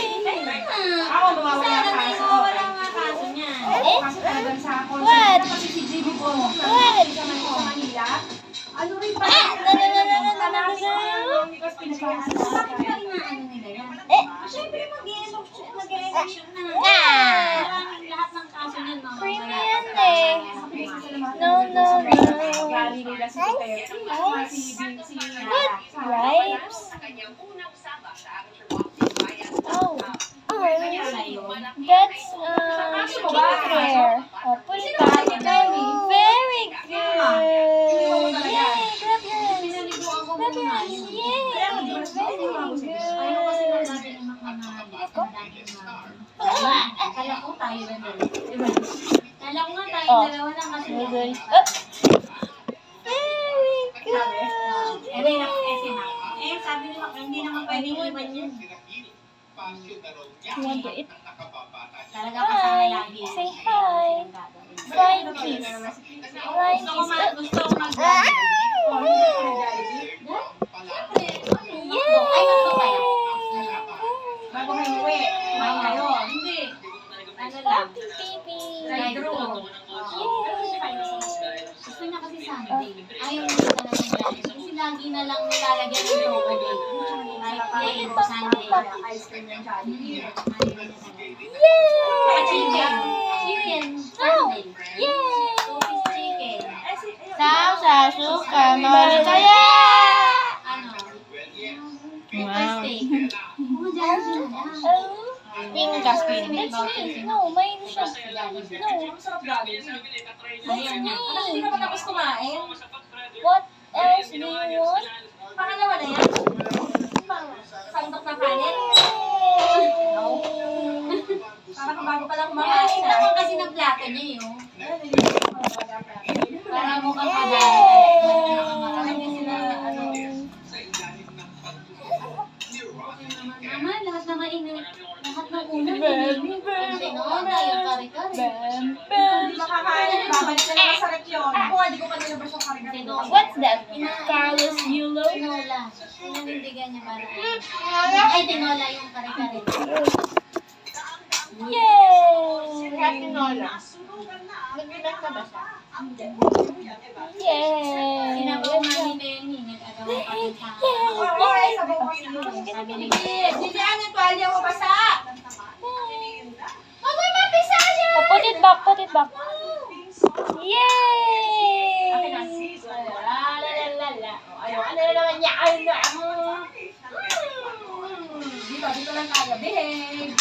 Ako, mawawala ang kaso. Wala nga kaso niyan. Kasi talagang sa ako. What? Kasi si GB ko. What? Sa Manila. Ano rin pa? Because pinagkakasawa Bakit ka. ba inaano nila yan? Siyempre mag-election na. Maraming lahat ng kaso niyan, mga Creamy yan eh. No. Gali nila si Pepe. Si Ripes? Oh. That's skincare. Oh, put it back. Oh, very good. Yay, grab your hands. Pinaliguan ko Grab your muna hands. yun. Yay, very Ayaw kasi good. na natin yung Kala ko tayo lang dalawa. Kala ko nga tayo Oh. dalawa lang kasi. Very good. Very good. Sabi nila, hindi naman pwedeng iwan yun. You want to eat? Talaga kasama Hi. lagi. Say hi. Flying kiss. Flying Gusto ko kiss. gusto ko mag Bago kayo uwi. Kumain kayo. Hindi. Ano lang. Baby. Drive-thru. Gusto niya kasi Sunday. Ayaw niya talaga Sunday. Kasi lagi na lang nilalagyan ng chocolate. Ay, Sunday. Ice cream ng Jollibee. Saka chicken. Chicken. Sunday. Yay! Two-piece chicken. Sa suka, mawala tayo! Ano? Pepper steak. Oh, dyan sila. Pingkas, Kasi may That's voucher me. sila. No, mine siya. No, Ang sarap gabi. Ayaw niya. Hindi ka pa tapos kumain? what else do you want? Pangalawa na yan? Sandok na kanin? Parang bago pa lang Ay, kumakain ito ah. ko kasi ng plato niya yun. Para mukhang pagkain. Marami sila, ano. Naman, lahat na mainit. Lahat ng ulam. Yung tinola, yung kare-kare. Hindi makakain. Babalik na naman sa rep yun. Ako nga, di ko pa nilabas yung karigat. Tinola. What's that? Carlos Yulo? Tinola. Pinanindigan niya para. Ay, tinola yung kare-kare. Yay! Tinola. Yay! Sinabaw nga ni Benny, nag-agawa kami sa... Okay, sabaw ko sino. Sabi ni Lilian, yung tuwalya mo basa. Magoy, mapisa niya! Oh, put it back, put it back. Yay! Ano na naman niya? Dito lang kaya. Behave.